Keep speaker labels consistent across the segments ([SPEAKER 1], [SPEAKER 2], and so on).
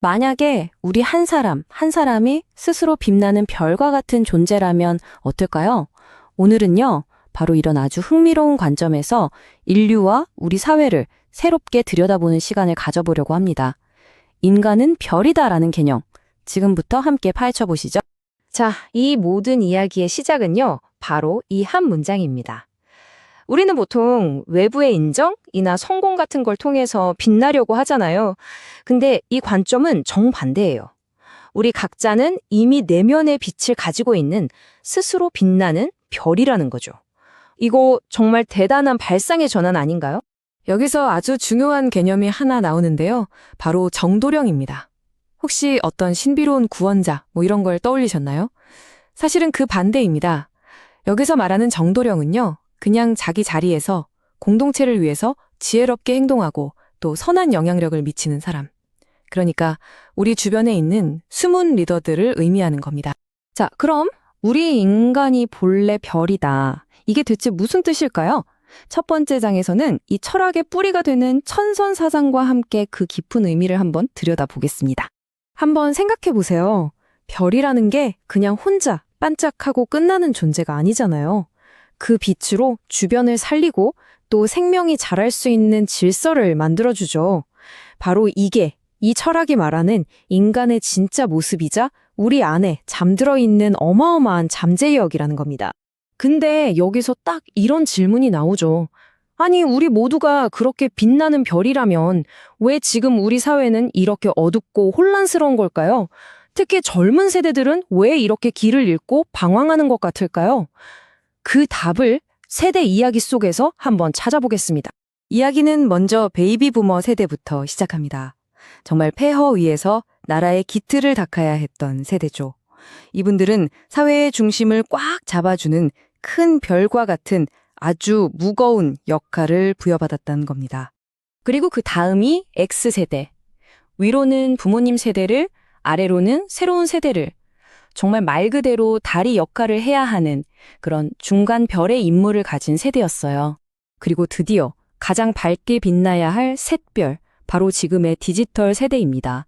[SPEAKER 1] 만약에 우리 한 사람, 한 사람이 스스로 빛나는 별과 같은 존재라면 어떨까요? 오늘은요, 바로 이런 아주 흥미로운 관점에서 인류와 우리 사회를 새롭게 들여다보는 시간을 가져보려고 합니다. 인간은 별이다라는 개념, 지금부터 함께 파헤쳐 보시죠.
[SPEAKER 2] 자, 이 모든 이야기의 시작은요, 바로 이 한 문장입니다. 우리는 보통 외부의 인정이나 성공 같은 걸 통해서 빛나려고 하잖아요. 근데 이 관점은 정반대예요. 우리 각자는 이미 내면의 빛을 가지고 있는 스스로 빛나는 별이라는 거죠. 이거 정말 대단한 발상의 전환 아닌가요?
[SPEAKER 3] 여기서 아주 중요한 개념이 하나 나오는데요. 바로 정도령입니다. 혹시 어떤 신비로운 구원자 이런 걸 떠올리셨나요? 사실은 그 반대입니다. 여기서 말하는 정도령은요. 그냥 자기 자리에서 공동체를 위해서 지혜롭게 행동하고 또 선한 영향력을 미치는 사람. 그러니까 우리 주변에 있는 숨은 리더들을 의미하는 겁니다.
[SPEAKER 1] 자, 그럼 우리 인간이 본래 별이다. 이게 대체 무슨 뜻일까요? 첫 번째 장에서는 이 철학의 뿌리가 되는 천선사상과 함께 그 깊은 의미를 한번 들여다보겠습니다. 한번 생각해 보세요. 별이라는 게 그냥 혼자 반짝하고 끝나는 존재가 아니잖아요. 그 빛으로 주변을 살리고 또 생명이 자랄 수 있는 질서를 만들어주죠. 바로 이게 이 철학이 말하는 인간의 진짜 모습이자 우리 안에 잠들어 있는 어마어마한 잠재력이라는 겁니다. 근데 여기서 딱 이런 질문이 나오죠. 아니, 우리 모두가 그렇게 빛나는 별이라면 왜 지금 우리 사회는 이렇게 어둡고 혼란스러운 걸까요? 특히 젊은 세대들은 왜 이렇게 길을 잃고 방황하는 것 같을까요? 그 답을 세대 이야기 속에서 한번 찾아보겠습니다.
[SPEAKER 3] 이야기는 먼저 베이비 부머 세대부터 시작합니다. 정말 폐허 위에서 나라의 기틀을 닦아야 했던 세대죠. 이분들은 사회의 중심을 꽉 잡아주는 큰 별과 같은 아주 무거운 역할을 부여받았다는 겁니다.
[SPEAKER 1] 그리고 그 다음이 X세대. 위로는 부모님 세대를, 아래로는 새로운 세대를. 정말 말 그대로 다리 역할을 해야 하는 그런 중간 별의 임무를 가진 세대였어요. 그리고 드디어 가장 밝게 빛나야 할 샛별, 바로 지금의 디지털 세대입니다.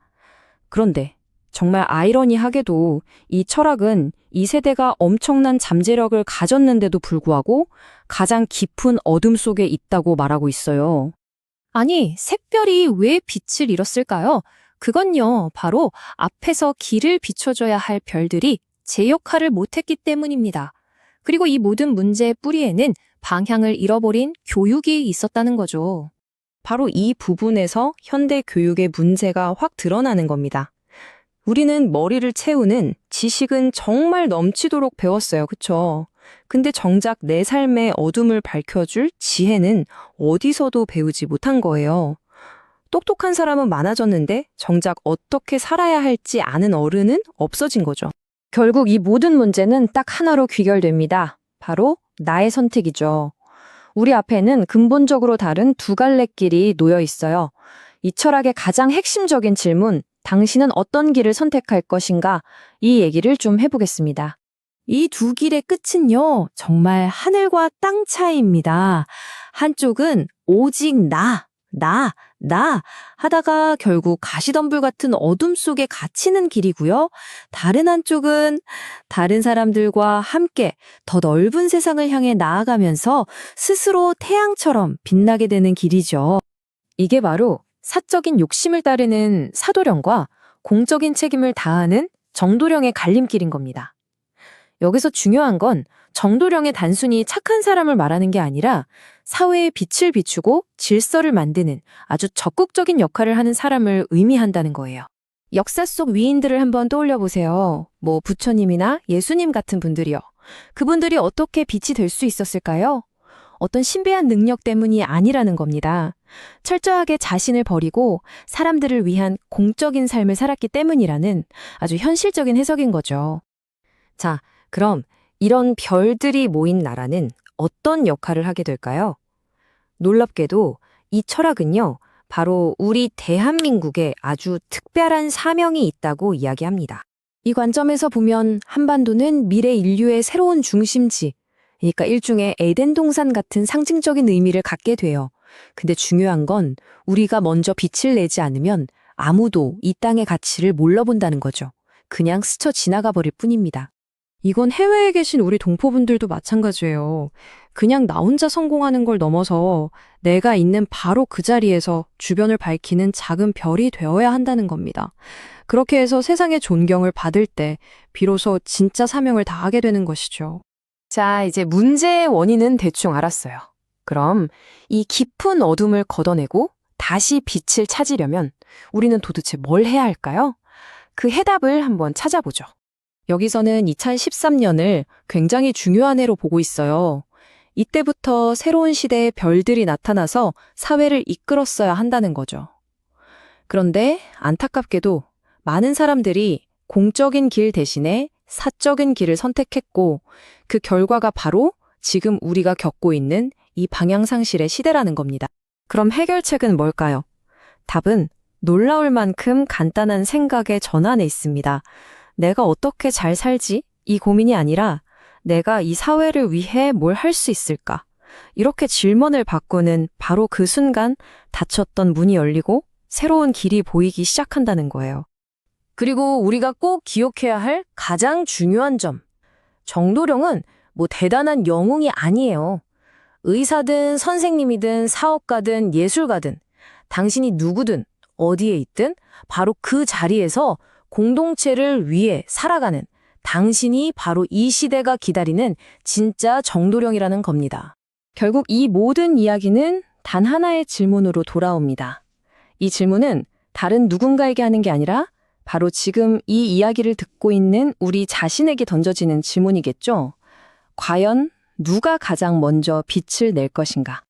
[SPEAKER 1] 그런데 정말 아이러니하게도 이 철학은 이 세대가 엄청난 잠재력을 가졌는데도 불구하고 가장 깊은 어둠 속에 있다고 말하고 있어요.
[SPEAKER 2] 아니, 샛별이 왜 빛을 잃었을까요? 그건요, 바로 앞에서 길을 비춰줘야 할 별들이 제 역할을 못했기 때문입니다. 그리고 이 모든 문제의 뿌리에는 방향을 잃어버린 교육이 있었다는 거죠.
[SPEAKER 1] 바로 이 부분에서 현대 교육의 문제가 확 드러나는 겁니다. 우리는 머리를 채우는 지식은 정말 넘치도록 배웠어요. 그쵸? 근데 정작 내 삶의 어둠을 밝혀줄 지혜는 어디서도 배우지 못한 거예요. 똑똑한 사람은 많아졌는데 정작 어떻게 살아야 할지 아는 어른은 없어진 거죠.
[SPEAKER 2] 결국 이 모든 문제는 딱 하나로 귀결됩니다. 바로 나의 선택이죠. 우리 앞에는 근본적으로 다른 두 갈래 길이 놓여 있어요. 이 철학의 가장 핵심적인 질문, 당신은 어떤 길을 선택할 것인가? 이 얘기를 좀 해보겠습니다. 이 두 길의 끝은요, 정말 하늘과 땅 차이입니다. 한쪽은 오직 나 하다가 결국 가시덤불 같은 어둠 속에 갇히는 길이고요. 다른 한쪽은 다른 사람들과 함께 더 넓은 세상을 향해 나아가면서 스스로 태양처럼 빛나게 되는 길이죠. 이게 바로 사적인 욕심을 따르는 사도령과 공적인 책임을 다하는 정도령의 갈림길인 겁니다. 여기서 중요한 건 정도령의 단순히 착한 사람을 말하는 게 아니라 사회에 빛을 비추고 질서를 만드는 아주 적극적인 역할을 하는 사람을 의미한다는 거예요. 역사 속 위인들을 한번 떠올려 보세요. 부처님이나 예수님 같은 분들이요. 그분들이 어떻게 빛이 될 수 있었을까요? 어떤 신비한 능력 때문이 아니라는 겁니다. 철저하게 자신을 버리고 사람들을 위한 공적인 삶을 살았기 때문이라는 아주 현실적인 해석인 거죠. 자, 그럼 이런 별들이 모인 나라는 어떤 역할을 하게 될까요? 놀랍게도 이 철학은요, 바로 우리 대한민국에 아주 특별한 사명이 있다고 이야기합니다. 이 관점에서 보면 한반도는 미래 인류의 새로운 중심지, 그러니까 일종의 에덴 동산 같은 상징적인 의미를 갖게 돼요. 근데 중요한 건 우리가 먼저 빛을 내지 않으면 아무도 이 땅의 가치를 몰라본다는 거죠. 그냥 스쳐 지나가 버릴 뿐입니다.
[SPEAKER 3] 이건 해외에 계신 우리 동포분들도 마찬가지예요. 그냥 나 혼자 성공하는 걸 넘어서 내가 있는 바로 그 자리에서 주변을 밝히는 작은 별이 되어야 한다는 겁니다. 그렇게 해서 세상의 존경을 받을 때 비로소 진짜 사명을 다하게 되는 것이죠. 자, 이제 문제의 원인은 대충 알았어요. 그럼 이 깊은 어둠을 걷어내고 다시 빛을 찾으려면 우리는 도대체 뭘 해야 할까요? 그 해답을 한번 찾아보죠. 여기서는 2013년을 굉장히 중요한 해로 보고 있어요. 이때부터 새로운 시대의 별들이 나타나서 사회를 이끌었어야 한다는 거죠. 그런데 안타깝게도 많은 사람들이 공적인 길 대신에 사적인 길을 선택했고 그 결과가 바로 지금 우리가 겪고 있는 이 방향상실의 시대라는 겁니다. 그럼 해결책은 뭘까요? 답은 놀라울 만큼 간단한 생각의 전환에 있습니다. 내가 어떻게 잘 살지? 이 고민이 아니라 내가 이 사회를 위해 뭘 할 수 있을까? 이렇게 질문을 바꾸는 바로 그 순간 닫혔던 문이 열리고 새로운 길이 보이기 시작한다는 거예요.
[SPEAKER 2] 그리고 우리가 꼭 기억해야 할 가장 중요한 점. 정도령은 뭐 대단한 영웅이 아니에요. 의사든 선생님이든 사업가든 예술가든 당신이 누구든 어디에 있든 바로 그 자리에서 공동체를 위해 살아가는 당신이 바로 이 시대가 기다리는 진짜 정도령이라는 겁니다.
[SPEAKER 1] 결국 이 모든 이야기는 단 하나의 질문으로 돌아옵니다. 이 질문은 다른 누군가에게 하는 게 아니라 바로 지금 이 이야기를 듣고 있는 우리 자신에게 던져지는 질문이겠죠. 과연 누가 가장 먼저 빛을 낼 것인가?